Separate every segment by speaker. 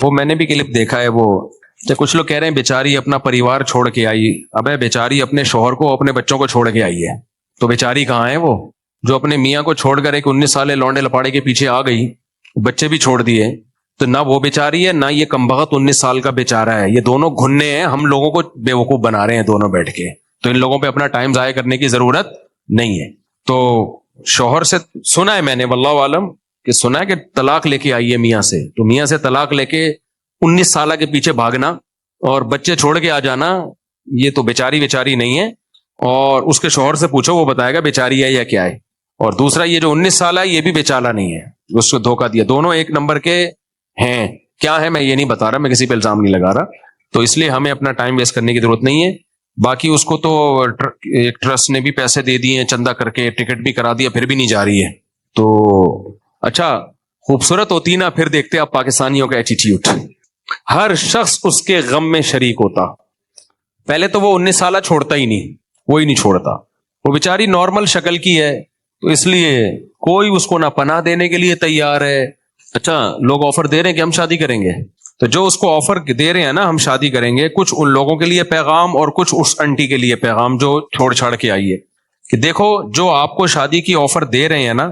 Speaker 1: وہ میں نے بھی کلپ دیکھا ہے، وہ جب کچھ لوگ کہہ رہے ہیں بیچاری اپنا پریوار چھوڑ کے آئی. ابے بیچاری اپنے شوہر کو اپنے بچوں کو چھوڑ کے آئی ہے، تو بیچاری کہاں ہے وہ جو اپنے میاں کو چھوڑ کر ایک 19 سالے لونڈے لپاڑے کے پیچھے آ گئی، بچے بھی چھوڑ دیے. تو نہ وہ بیچاری ہے، نہ یہ کمبخت 19 سال کا بیچارہ ہے. یہ دونوں گھننے ہیں، ہم لوگوں کو بیوقوف بنا رہے ہیں دونوں بیٹھ کے. تو ان لوگوں پہ اپنا ٹائم ضائع کرنے کی ضرورت نہیں ہے. تو شوہر سے سنا ہے میں نے واللہ عالم کہ سنا ہے کہ طلاق لے کے آئی ہے میاں سے، تو میاں سے طلاق لے کے 19 سالہ کے پیچھے بھاگنا اور بچے چھوڑ کے آ جانا، یہ تو بیچاری نہیں ہے. اور اس کے شوہر سے پوچھو، وہ بتائے گا بیچاری ہے یا کیا ہے. اور دوسرا یہ جو 19 سالہ ہے یہ بھی بیچارہ نہیں ہے، اس کو دھوکہ دیا. دونوں ایک نمبر کے ہیں. کیا ہے میں یہ نہیں بتا رہا، میں کسی پہ الزام نہیں لگا رہا. تو اس لیے ہمیں اپنا ٹائم ویسٹ کرنے کی ضرورت نہیں ہے. باقی اس کو تو ایک ٹرسٹ نے بھی پیسے دے دیے چندہ کر کے، ٹکٹ بھی کرا دیا، پھر بھی نہیں جا رہی ہے. تو اچھا خوبصورت ہوتی نا، پھر دیکھتے آپ پاکستانیوں کا ایٹیٹیوڈ. ہر شخص اس کے غم میں شریک ہوتا. پہلے تو وہ 19 سالہ چھوڑتا ہی نہیں، وہی نہیں چھوڑتا. وہ بیچاری نارمل شکل کی ہے، تو اس لیے کوئی اس کو نہ پناہ دینے کے لیے تیار ہے. اچھا لوگ آفر دے رہے ہیں کہ ہم شادی کریں گے، تو جو اس کو آفر دے رہے ہیں نا ہم شادی کریں گے، کچھ ان لوگوں کے لیے پیغام اور کچھ اس انٹی کے لیے پیغام جو چھوڑ چھاڑ کے آئی ہے کہ دیکھو جو آپ کو شادی کی آفر دے رہے ہیں نا،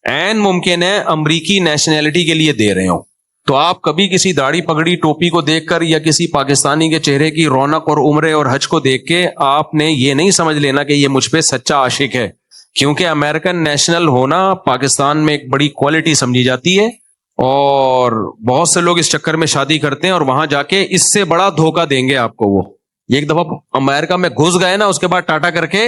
Speaker 1: عین ممکن ہے امریکی نیشنلٹی کے لیے دے رہے ہوں. تو آپ کبھی کسی داڑھی پگڑی ٹوپی کو دیکھ کر یا کسی پاکستانی کے چہرے کی رونق اور عمرے اور حج کو دیکھ کے آپ نے یہ نہیں سمجھ لینا کہ یہ مجھ پہ سچا عاشق ہے. کیونکہ امریکن نیشنل ہونا پاکستان میں ایک بڑی کوالٹی سمجھی جاتی ہے، اور بہت سے لوگ اس چکر میں شادی کرتے ہیں اور وہاں جا کے اس سے بڑا دھوکہ دیں گے آپ کو. وہ ایک دفعہ امریکہ میں گھس گئے نا، اس کے بعد ٹاٹا کر کے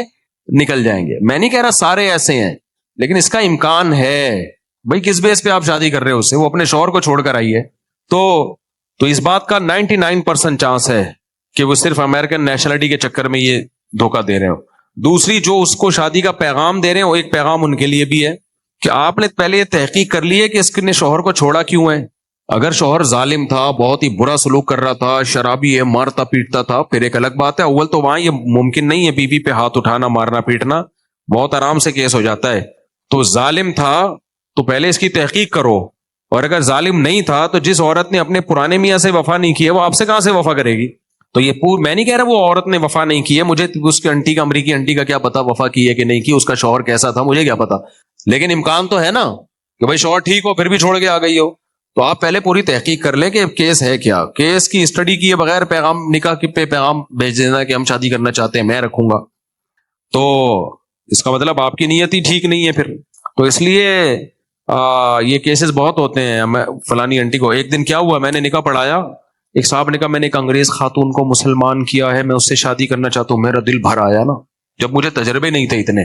Speaker 1: نکل جائیں گے. میں نہیں کہہ رہا سارے ایسے ہیں، لیکن اس کا امکان ہے. بھائی کس بیس پہ آپ شادی کر رہے ہو اس سے؟ وہ اپنے شوہر کو چھوڑ کر آئی ہے. تو اس بات کا 99% چانس ہے کہ وہ صرف امریکن نیشنلٹی کے چکر میں یہ دھوکہ دے رہے ہو. دوسری جو اس کو شادی کا پیغام دے رہے ہیں، وہ ایک پیغام ان کے لیے بھی ہے کہ آپ نے پہلے یہ تحقیق کر لی ہے کہ اس نے شوہر کو چھوڑا کیوں ہے. اگر شوہر ظالم تھا، بہت ہی برا سلوک کر رہا تھا، شرابی ہے، مارتا پیٹتا تھا، پھر ایک الگ بات ہے. اول تو وہاں یہ ممکن نہیں ہے بیوی پہ ہاتھ اٹھانا، مارنا پیٹنا، بہت آرام سے کیس ہو جاتا ہے. تو ظالم تھا تو پہلے اس کی تحقیق کرو. اور اگر ظالم نہیں تھا تو جس عورت نے اپنے پرانے میاں سے وفا نہیں کی ہے، وہ آپ سے کہاں سے وفا کرے گی؟ تو یہ میں نہیں کہہ رہا وہ عورت نے وفا نہیں کی ہے، مجھے اس کی انٹی کا، امریکی انٹی کا کیا پتا وفا کی ہے کہ نہیں کی، اس کا شوہر کیسا تھا مجھے کیا پتا. لیکن امکان تو ہے نا کہ بھائی شوہر ٹھیک ہو پھر بھی چھوڑ کے آ گئی ہو. تو آپ پہلے پوری تحقیق کر لیں کہ کیس ہے کیا. کیس کی اسٹڈی کیے بغیر پیغام نکاح پہ پیغام بھیج دینا کہ ہم شادی کرنا چاہتے ہیں، میں رکھوں گا، تو اس کا مطلب آپ کی نیت ہی ٹھیک نہیں ہے پھر. تو اس لیے یہ کیسز بہت ہوتے ہیں. فلانی انٹی کو ایک دن کیا ہوا، میں نے نکاح پڑھایا، ایک صاحب نے کہا میں نے ایک انگریز خاتون کو مسلمان کیا ہے، میں اس سے شادی کرنا چاہتا ہوں. میرا دل بھر آیا نا، جب مجھے تجربے نہیں تھے اتنے،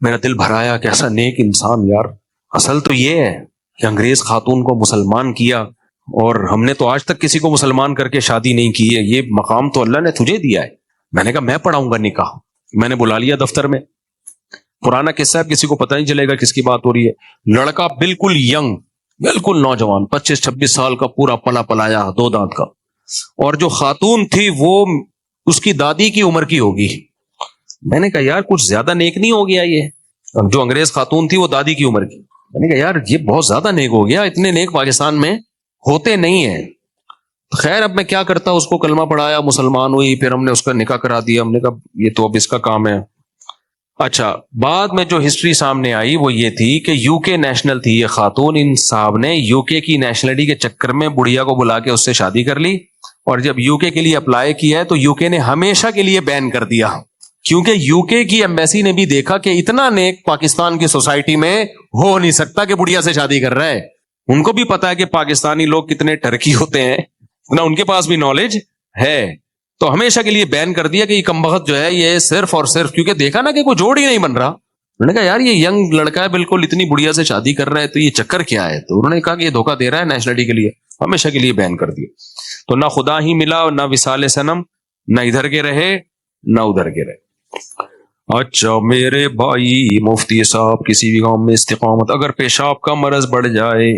Speaker 1: میرا دل بھر آیا. کیسا نیک انسان یار. اصل تو یہ ہے کہ انگریز خاتون کو مسلمان کیا، اور ہم نے تو آج تک کسی کو مسلمان کر کے شادی نہیں کی ہے. یہ مقام تو اللہ نے تجھے دیا ہے. میں نے کہا میں پڑھاؤں گا نکاح. میں نے بلا لیا دفتر میں. پرانا قصہ ہے، کسی کو پتہ نہیں چلے گا کس کی بات ہو رہی ہے. لڑکا بالکل ینگ، بالکل نوجوان، 25-26 سال کا، پورا پلا پلایا، 2 دانت کا. اور جو خاتون تھی وہ اس کی دادی کی عمر کی ہوگی. میں نے کہا یار کچھ زیادہ نیک نہیں ہو گیا یہ؟ جو انگریز خاتون تھی وہ دادی کی عمر کی. میں نے کہا یار یہ بہت زیادہ نیک ہو گیا، اتنے نیک پاکستان میں ہوتے نہیں ہیں. خیر اب میں کیا کرتا، اس کو کلمہ پڑھایا، مسلمان ہوئی، پھر ہم نے اس کا نکاح کرا دیا. ہم نے کہا یہ تو اب اس کا کام ہے. اچھا بعد میں جو ہسٹری سامنے آئی وہ یہ تھی کہ یو کے نیشنل تھی یہ خاتون. ان صاحب نے یو کے کی نیشنلٹی کے چکر میں بڑھیا کو بلا کے اس سے شادی کر لی، اور جب یو کے لیے اپلائی کیا ہے تو یو کے نے ہمیشہ کے لیے بین کر دیا. کیونکہ یو کے کی ایمبیسی نے بھی دیکھا کہ اتنا نیک پاکستان کی سوسائٹی میں ہو نہیں سکتا کہ بڑھیا سے شادی کر رہا ہے. ان کو بھی پتا ہے کہ پاکستانی لوگ کتنے ٹرکی ہوتے ہیں، اتنا ان کے پاس بھی نالج ہے. تو ہمیشہ کے لیے بین کر دیا کہ یہ کمبخت جو ہے یہ صرف اور صرف، کیونکہ دیکھا نا کہ کوئی جوڑ ہی نہیں بن رہا. انہوں نے کہا یار یہ ینگ لڑکا ہے بالکل، اتنی بڑھیا سے شادی کر رہا ہے، تو یہ چکر کیا ہے؟ تو انہوں نے کہا کہ یہ دھوکہ دے رہا ہے نیشنلٹی کے لیے، ہمیشہ کے لیے بین کر دیا. تو نہ خدا ہی ملا، نہ وصال صنم، نہ ادھر کے رہے نہ ادھر کے رہے. اچھا میرے بھائی مفتی صاحب، کسی بھی گاؤں میں استقامت، اگر پیشاب کا مرض بڑھ جائے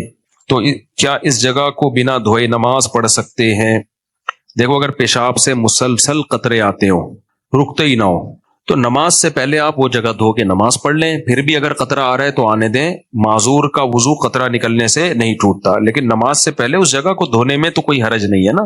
Speaker 1: تو کیا اس جگہ کو بنا دھوئے نماز پڑھ سکتے ہیں؟ دیکھو اگر پیشاب سے مسلسل قطرے آتے ہوں، رکتے ہی نہ ہو، تو نماز سے پہلے آپ وہ جگہ دھو کے نماز پڑھ لیں، پھر بھی اگر قطرہ آ رہا ہے تو آنے دیں، معذور کا وضو قطرہ نکلنے سے نہیں ٹوٹتا، لیکن نماز سے پہلے اس جگہ کو دھونے میں تو کوئی حرج نہیں ہے نا،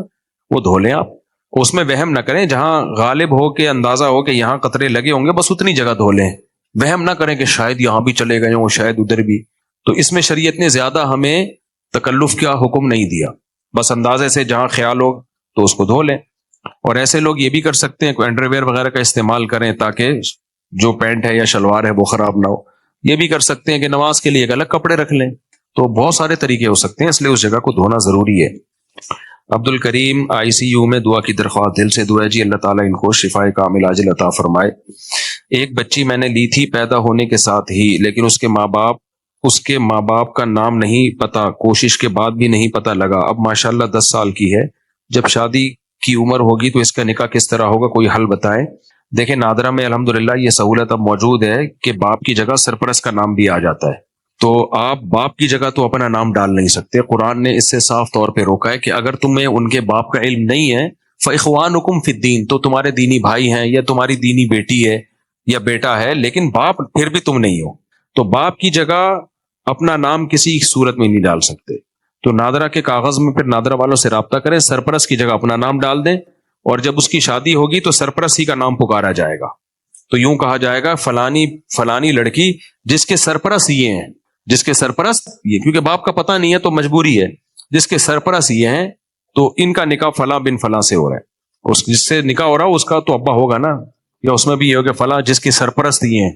Speaker 1: وہ دھو لیں آپ، اس میں وہم نہ کریں، جہاں غالب ہو کے اندازہ ہو کہ یہاں قطرے لگے ہوں گے بس اتنی جگہ دھو لیں، وہم نہ کریں کہ شاید یہاں بھی چلے گئے ہوں شاید ادھر بھی، تو اس میں شریعت نے زیادہ ہمیں تکلف کا حکم نہیں دیا، بس اندازے سے جہاں خیال ہو تو اس کو دھو لیں۔ اور ایسے لوگ یہ بھی کر سکتے ہیں، کوئی انڈر ویئر وغیرہ کا استعمال کریں تاکہ جو پینٹ ہے یا شلوار ہے وہ خراب نہ ہو، یہ بھی کر سکتے ہیں کہ نماز کے لیے ایک الگ کپڑے رکھ لیں، تو بہت سارے طریقے ہو سکتے ہیں، اس لیے اس جگہ کو دھونا ضروری ہے۔ عبد الکریم ICU میں دعا کی درخواست، دل سے دعا ہے جی اللہ تعالیٰ ان کو شفائے کامل عاجل عطا فرمائے۔ ایک بچی میں نے لی تھی پیدا ہونے کے ساتھ ہی، لیکن اس کے ماں باپ کا نام نہیں پتا، کوشش کے بعد بھی نہیں پتا لگا، اب ماشاءاللہ 10 سال کی ہے، جب شادی کی عمر ہوگی تو اس کا نکاح کس طرح ہوگا، کوئی حل بتائیں۔ دیکھیں نادرہ میں الحمدللہ یہ سہولت اب موجود ہے کہ باپ کی جگہ سرپرست کا نام بھی آ جاتا ہے، تو آپ باپ کی جگہ تو اپنا نام ڈال نہیں سکتے، قرآن نے اس سے صاف طور پہ روکا ہے کہ اگر تمہیں ان کے باپ کا علم نہیں ہے فَإِخْوَانُكُمْ فِي الدِّينِ، تو تمہارے دینی بھائی ہیں یا تمہاری دینی بیٹی ہے یا بیٹا ہے، لیکن باپ پھر بھی تم نہیں ہو، تو باپ کی جگہ اپنا نام کسی صورت میں نہیں ڈال سکتے، تو نادرہ کے کاغذ میں پھر نادرہ والوں سے رابطہ کریں، سرپرست کی جگہ اپنا نام ڈال دیں، اور جب اس کی شادی ہوگی تو سرپرست ہی کا نام پکارا جائے گا، تو یوں کہا جائے گا فلانی لڑکی جس کے سرپرست یہ ہیں، جس کے سرپرست یہ، کیونکہ باپ کا پتہ نہیں ہے تو مجبوری ہے، جس کے سرپرست یہ ہیں تو ان کا نکاح فلاں بن فلاں سے ہو رہا ہے، اس جس سے نکاح ہو رہا ہے اس کا تو ابا ہوگا نا، یا اس میں بھی یہ ہوگا فلاں جس کے سرپرست یہ ہیں،